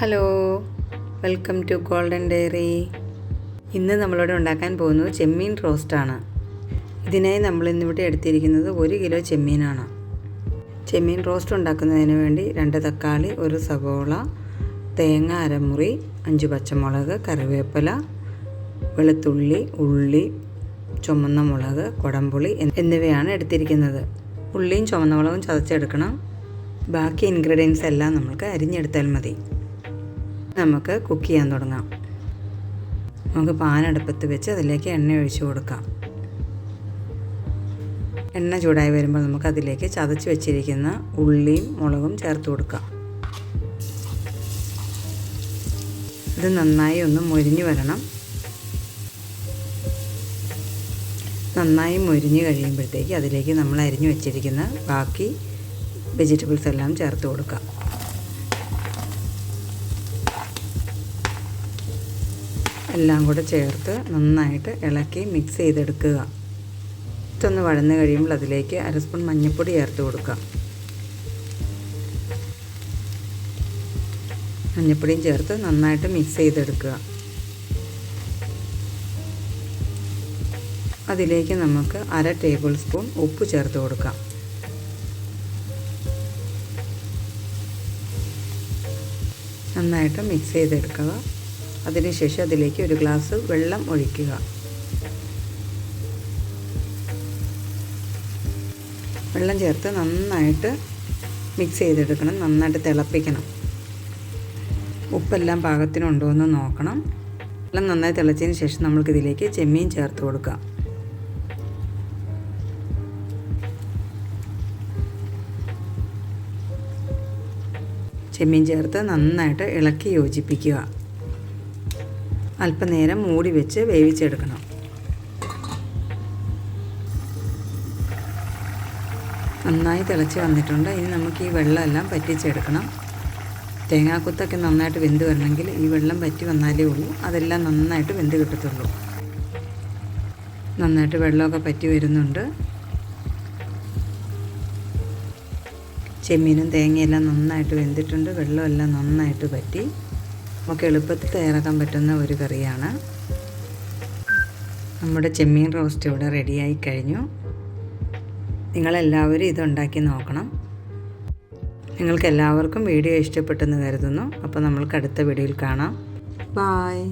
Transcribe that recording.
Hello, welcome to golden diary. ഇന്ന് നമ്മളിവിടെ ഉണ്ടാക്കാൻ പോകുന്നത് ചെമ്മീൻ റോസ്റ്റാണ്. ഇതിനായി നമ്മൾ ഇന്നിവിടെ എടുത്തിരിക്കുന്നത് 1 കിലോ ചെമ്മീനാണ്. ചെമ്മീൻ റോസ്റ്റ് ഉണ്ടാക്കുന്നതിന് വേണ്ടി 2 തക്കാളി, 1 സവോള, തേങ്ങ അരമുറി, 5 പച്ചമുളക്, കറിവേപ്പില, വെളുത്തുള്ളി, ഉള്ളി, ചുമന്ന മുളക്, കുടംപുളി എന്നിവയാണ് എടുത്തിരിക്കുന്നത്. ഉള്ളിയും ചുമന്ന മുളകും ചതച്ചെടുക്കണം. ബാക്കി ഇൻഗ്രീഡിയൻസ് എല്ലാം നമുക്ക് അരിഞ്ഞെടുത്താൽ മതി. നമുക്ക് കുക്ക് ചെയ്യാൻ തുടങ്ങാം. നമുക്ക് പാൻ അടുപ്പത്ത് വെച്ച് അതിലേക്ക് എണ്ണ ഒഴിച്ച് കൊടുക്കാം. എണ്ണ ചൂടായി വരുമ്പോൾ നമുക്ക് അതിലേക്ക് ചതച്ച് വെച്ചിരിക്കുന്ന ഉള്ളിയും മുളകും ചേർത്ത് കൊടുക്കാം. ഇത് നന്നായി ഒന്ന് മൊരിഞ്ഞ് വരണം. നന്നായി മൊരിഞ്ഞ് കഴിയുമ്പോഴത്തേക്ക് അതിലേക്ക് നമ്മൾ അരിഞ്ഞു വെച്ചിരിക്കുന്ന ബാക്കി വെജിറ്റബിൾസ് എല്ലാം ചേർത്ത് കൊടുക്കാം. എല്ലാം കൂടെ ചേർത്ത് നന്നായിട്ട് ഇളക്കി മിക്സ് ചെയ്തെടുക്കുക. ഇതൊന്ന് വഴന്ന് കഴിയുമ്പോൾ അതിലേക്ക് 1 സ്പൂൺ മഞ്ഞൾപ്പൊടി ചേർത്ത് കൊടുക്കുക. മഞ്ഞൾപ്പൊടിയും ചേർത്ത് നന്നായിട്ട് മിക്സ് ചെയ്തെടുക്കുക. അതിലേക്ക് നമുക്ക് 1/2 ടേബിൾ സ്പൂൺ ഉപ്പ് ചേർത്ത് കൊടുക്കാം. നന്നായിട്ട് മിക്സ് ചെയ്തെടുക്കുക. അതിനുശേഷം അതിലേക്ക് 1 ഗ്ലാസ് വെള്ളം ഒഴിക്കുക. വെള്ളം ചേർത്ത് നന്നായിട്ട് മിക്സ് ചെയ്തെടുക്കണം. നന്നായിട്ട് തിളപ്പിക്കണം. ഉപ്പെല്ലാം പാകത്തിനുണ്ടോ എന്ന് നോക്കണം. വെള്ളം നന്നായി തിളച്ചതിന് ശേഷം നമ്മൾക്കിതിലേക്ക് ചെമ്മീൻ ചേർത്ത് കൊടുക്കാം. ചെമ്മീൻ ചേർത്ത് നന്നായിട്ട് ഇളക്കി യോജിപ്പിക്കുക. അല്പനേരം മൂടി വെച്ച് വേവിച്ചെടുക്കണം. നന്നായി തിളച്ച് വന്നിട്ടുണ്ട്. ഇനി നമുക്ക് ഈ വെള്ളമെല്ലാം പറ്റിച്ചെടുക്കണം. തേങ്ങാക്കൊത്തൊക്കെ നന്നായിട്ട് വെന്ത് വരണമെങ്കിൽ ഈ വെള്ളം പറ്റി വന്നാലേ ഉള്ളൂ. അതെല്ലാം നന്നായിട്ട് വെന്ത് കിട്ടത്തുള്ളൂ. നന്നായിട്ട് വെള്ളമൊക്കെ പറ്റി വരുന്നുണ്ട്. ചെമ്മീനും തേങ്ങയെല്ലാം നന്നായിട്ട് വെന്തിട്ടുണ്ട്. വെള്ളമെല്ലാം നന്നായിട്ട് പറ്റി. നമുക്ക് എളുപ്പത്തിൽ തയ്യാറാക്കാൻ പറ്റുന്ന ഒരു കറിയാണ്. നമ്മുടെ ചെമ്മീൻ റോസ്റ്റ് ഇവിടെ റെഡിയായി കഴിഞ്ഞു. നിങ്ങളെല്ലാവരും ഇതുണ്ടാക്കി നോക്കണം. നിങ്ങൾക്ക് എല്ലാവർക്കും വീഡിയോ ഇഷ്ടപ്പെട്ടെന്ന് കരുതുന്നു. അപ്പോൾ നമ്മൾക്ക് അടുത്ത വീഡിയോയിൽ കാണാം. ബായ്.